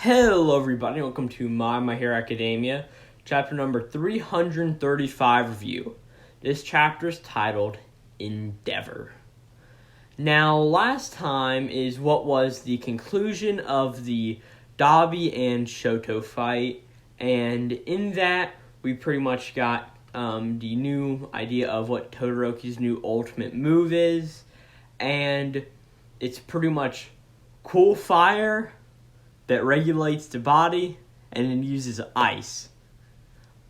Hello everybody, welcome to My Hero Academia, chapter number 335 review. This chapter is titled Endeavor. Now, last time is what was the conclusion of the Dabi and Shoto fight, and in that we pretty much got the new idea of what Todoroki's new ultimate move is, and it's pretty much cool fire that regulates the body and then uses ice.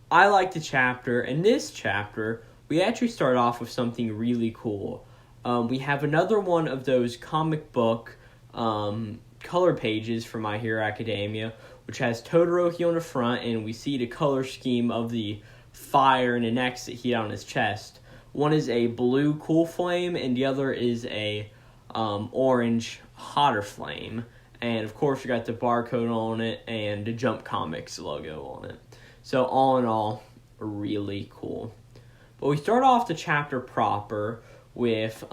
I like the chapter. In this chapter, we actually start off with something really cool. We have another one of those comic book color pages for My Hero Academia, which has Todoroki on the front, and we see the color scheme of the fire and the next that he had on his chest. One is a blue cool flame, and the other is a orange hotter flame. And, of course, you got the barcode on it and the Jump Comics logo on it. So, all in all, really cool. But we start off the chapter proper with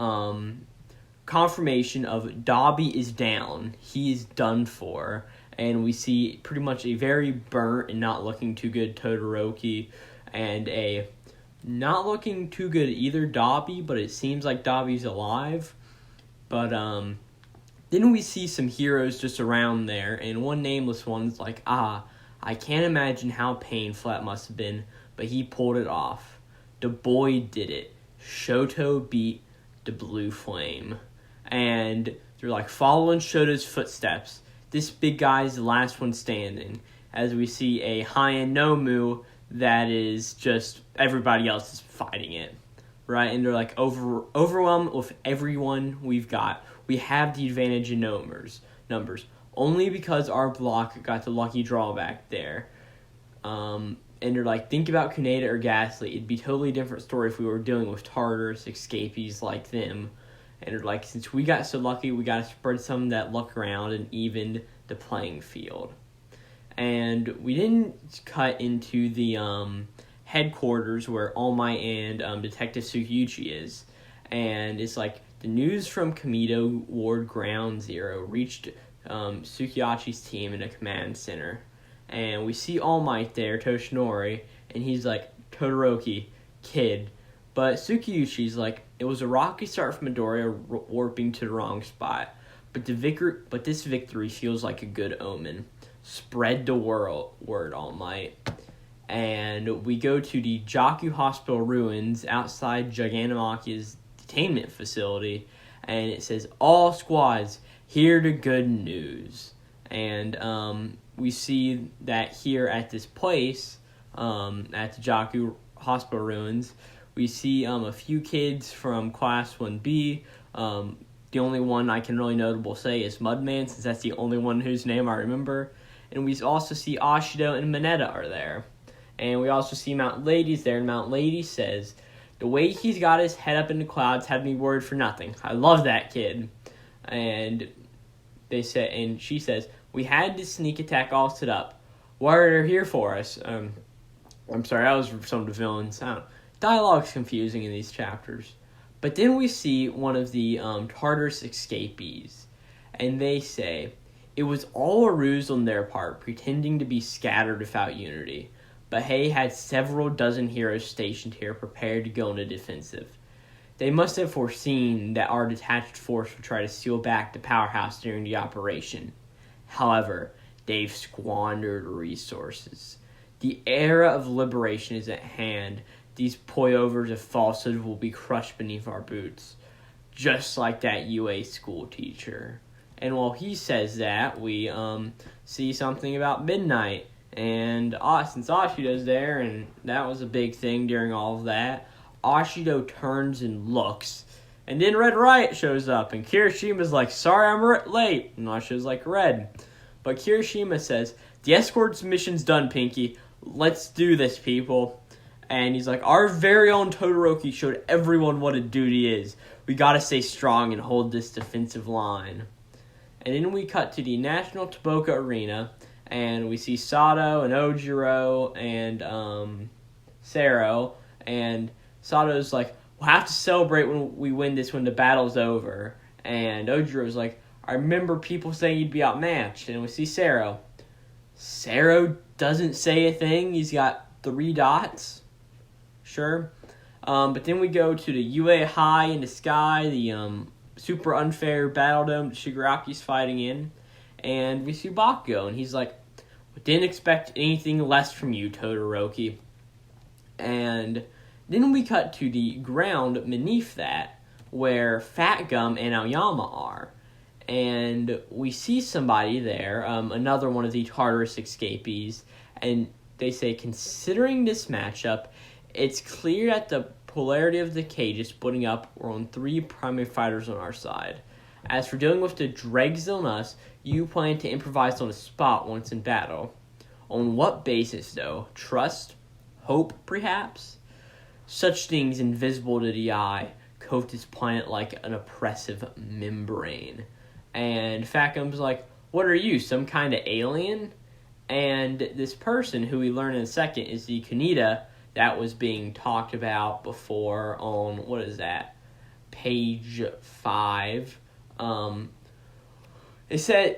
confirmation of Dabi is down. He is done for. And we see pretty much a very burnt and not looking too good Todoroki. And a not looking too good either Dabi, but it seems like Dabi's alive. But, then we see some heroes just around there, and one nameless one's like, I can't imagine how painful that must have been, but he pulled it off. The boy did it. Shoto beat the blue flame. And they're like following Shoto's footsteps. This big guy's the last one standing, as we see a high-end Nomu that is just everybody else is fighting it. Right? And they're like overwhelmed with everyone we've got. We have the advantage in numbers, only because our block got the lucky drawback there. And they're like, think about Kaneda or Ghastly. It'd be a totally different story if we were dealing with Tartars, escapees like them. And they're like, since we got so lucky, we got to spread some of that luck around and even the playing field. And we didn't cut into the headquarters where All Might and Detective Tsukiyuchi is. And it's like, the news from Kamido Ward Ground Zero reached Tsukiyuchi's team in a command center. And we see All Might there, Toshinori, and he's like, Todoroki, kid. But Tsukiyuchi's like, it was a rocky start for Midoriya warping to the wrong spot. But this victory feels like a good omen. Spread the word, All Might. And we go to the Jaku Hospital ruins outside Gigantamakia's detainment facility, and it says, all squads, hear the good news. And we see that here at this place, at the Jaku Hospital ruins, we see a few kids from Class 1B. The only one I can really notable say is Mudman, since that's the only one whose name I remember. And we also see Ashido and Mineta are there. And we also see Mount Lady's there, and Mount Lady says, the way he's got his head up in the clouds had me worried for nothing. I love that kid. And she says, we had this sneak attack all set up. Why are they here for us? I'm sorry, that was some of the villains. Dialogue's confusing in these chapters. But then we see one of the Tartarus escapees. And they say, it was all a ruse on their part, pretending to be scattered without unity. But Hay had several dozen heroes stationed here prepared to go on the defensive. They must have foreseen that our detached force would try to seal back the powerhouse during the operation. However, they've squandered resources. The era of liberation is at hand. These pullovers of falsehood will be crushed beneath our boots, just like that UA school teacher. And while he says that, we see something about Midnight. And since Ashido's there, and that was a big thing during all of that, Ashido turns and looks. And then Red Riot shows up, and Kirishima's like, sorry I'm late. And Ashido's like, Red. But Kirishima says, the escort's mission's done, Pinky. Let's do this, people. And he's like, our very own Todoroki showed everyone what a duty is. We gotta stay strong and hold this defensive line. And then we cut to the National Toboka Arena, and we see Sato and Ojiro and Sero, and Sato's like, we'll have to celebrate when we win this when the battle's over. And Ojiro's like, I remember people saying you'd be outmatched. And we see Sero, Sero doesn't say a thing. He's got 3 dots. Sure. But then we go to the UA High in the sky, the super unfair battle dome that Shigaraki's fighting in. And we see Bakugo, and he's like, didn't expect anything less from you, Todoroki. And then we cut to the ground beneath that, where Fat Gum and Aoyama are. And we see somebody there, another one of the Tartarus escapees, and they say, considering this matchup, it's clear that the polarity of the cage is splitting up. We're on 3 primary fighters on our side. As for dealing with the dregs on us, you plan to improvise on the spot once in battle. On what basis, though? Trust? Hope, perhaps? Such things invisible to the eye coat this planet like an oppressive membrane. And Fat Gum's like, what are you, some kind of alien? And this person, who we learn in a second, is the Kunita that was being talked about before on, what is that, page 5. He says,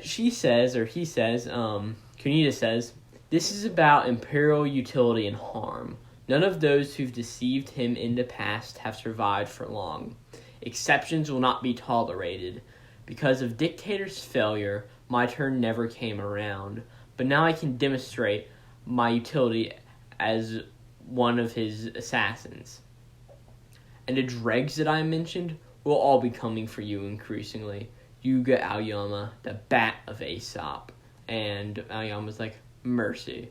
Kunita says, this is about imperial utility and harm. None of those who've deceived him in the past have survived for long. Exceptions will not be tolerated. Because of Dictator's failure, my turn never came around. But now I can demonstrate my utility as one of his assassins. And the dregs that I mentioned will all be coming for you increasingly. Yuga Aoyama, the bat of Aesop. And Aoyama's like, mercy.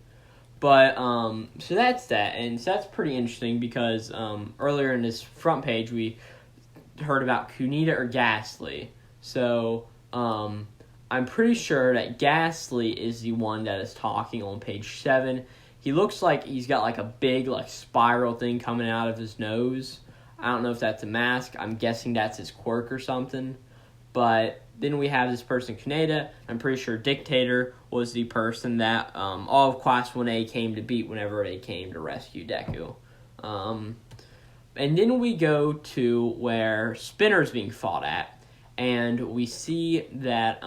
But, so that's that. And so that's pretty interesting because earlier in this front page we heard about Kunita or Ghastly. So, I'm pretty sure that Ghastly is the one that is talking on page 7. He looks like he's got like a big like spiral thing coming out of his nose. I don't know if that's a mask. I'm guessing that's his quirk or something. But then we have this person, Kunita. I'm pretty sure Dictator was the person that all of Class 1A came to beat whenever they came to rescue Deku. And then we go to where Spinner's being fought at. And we see that,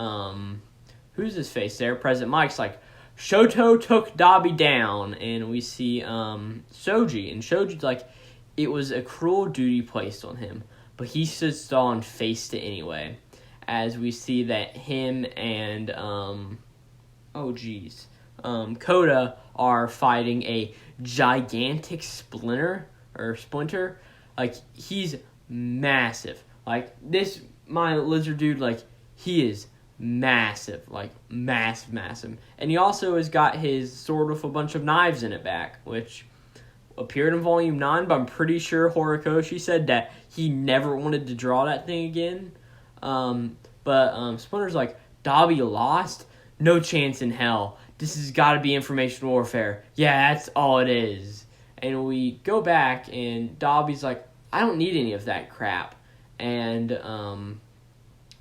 who's his face there? President Mike's like, Shoto took Dabi down. And we see Shoji. And Shoji's like, it was a cruel duty placed on him. But he stood still and faced it anyway. As we see that him and, Koda are fighting a gigantic splinter. Like, he's massive. Like, this... my lizard dude, like, he is massive, like, massive. And he also has got his sword with a bunch of knives in it back, which appeared in Volume 9, but I'm pretty sure Horikoshi said that he never wanted to draw that thing again. But Splinter's like, Dabi lost? No chance in hell. This has got to be information warfare. Yeah, that's all it is. And we go back, and Dabi's like, I don't need any of that crap. And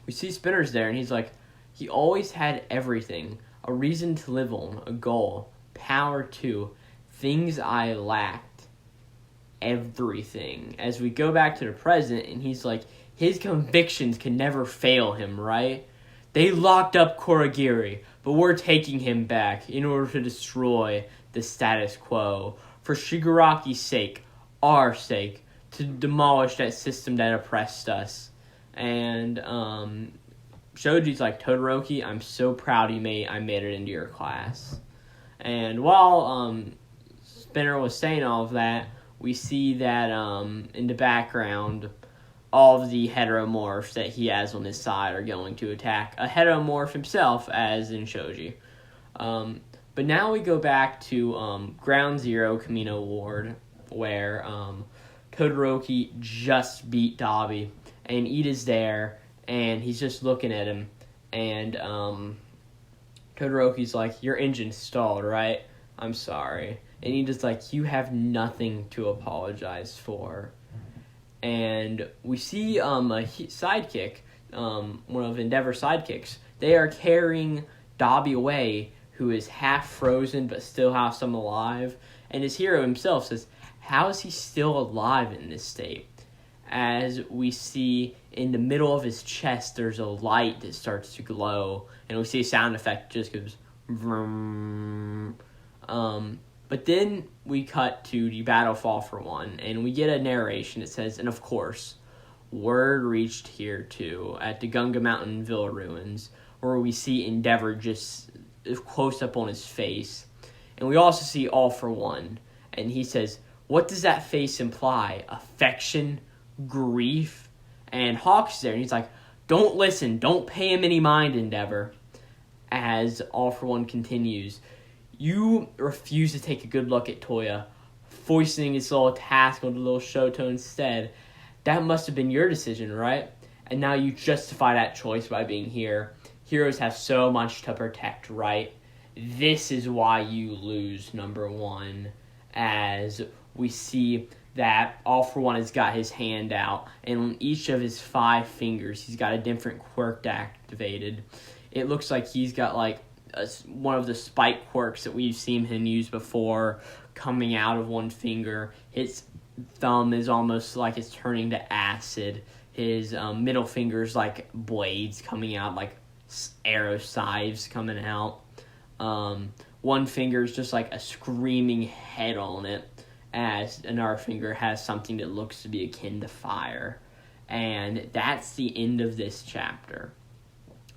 we see Spinner's there, and he's like, he always had everything. A reason to live on, a goal, power too. Things I lacked. Everything. As we go back to the present, and he's like, his convictions can never fail him, right? They locked up Kurogiri, but we're taking him back in order to destroy the status quo. For Shigaraki's sake, our sake, to demolish that system that oppressed us. And Shoji's like, Todoroki, I'm so proud I made it into your class. And while Spinner was saying all of that, we see that in the background, all of the heteromorphs that he has on his side are going to attack a heteromorph himself, as in Shoji. But now we go back to Ground Zero, Kamino Ward, where Todoroki just beat Dabi, and Ida's there, and he's just looking at him, and Todoroki's like, your engine's stalled, right? I'm sorry. And Ida's like, you have nothing to apologize for. And we see a sidekick, one of Endeavor's sidekicks. They are carrying Dabi away, who is half frozen but still has some alive. And his hero himself says, how is he still alive in this state? As we see in the middle of his chest, there's a light that starts to glow. And we see a sound effect just goes, Vroom. But then we cut to the battle for All for One, and we get a narration. It says, and of course, word reached here too, at the Gunga Mountain Villa ruins, where we see Endeavor just close up on his face. And we also see All for One. And he says, what does that face imply? Affection? Grief? And Hawk's there, and he's like, don't listen, don't pay him any mind, Endeavor. As All for One continues, you refuse to take a good look at Toya, foisting his little task on the little Shoto instead. That must have been your decision, right? And now you justify that choice by being here. Heroes have so much to protect, right? This is why you lose, number one. As we see that All for One has got his hand out, and on each of his 5 fingers, he's got a different quirk activated. It looks like he's got like one of the spike quirks that we've seen him use before coming out of one finger. His thumb is almost like it's turning to acid. His middle finger's like blades coming out, like arrow scythes coming out. One finger is just like a screaming head on it, as another finger has something that looks to be akin to fire. And that's the end of this chapter.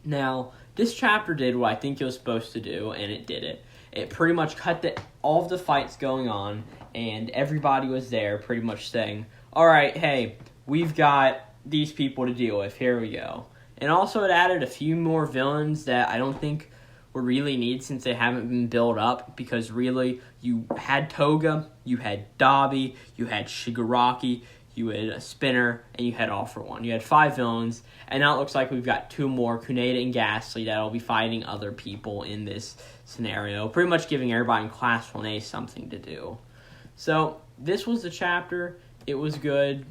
Now, this chapter did what I think it was supposed to do, and it did it. It pretty much cut all of the fights going on, and everybody was there pretty much saying, alright, hey, we've got these people to deal with, here we go. And also it added a few more villains that I don't think we really need since they haven't been built up, because really, you had Toga, you had Dabi, you had Shigaraki, you had a Spinner, and you had All for One. You had 5 villains, and now it looks like we've got 2 more, Kuneda and Ghastly, that'll be fighting other people in this scenario, pretty much giving everybody in Class 1A something to do. So, this was the chapter. It was good.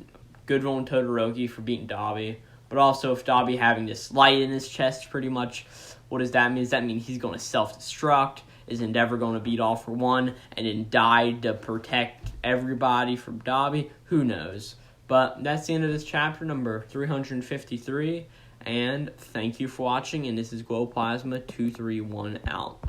Good one Todoroki for beating Dabi, but also if Dabi having this light in his chest, pretty much, what does that mean? Does that mean he's going to self-destruct? Is Endeavor going to beat All for One and then die to protect everybody from Dabi? Who knows? But that's the end of this chapter, number 353. And thank you for watching. And this is Glowplasma231 out.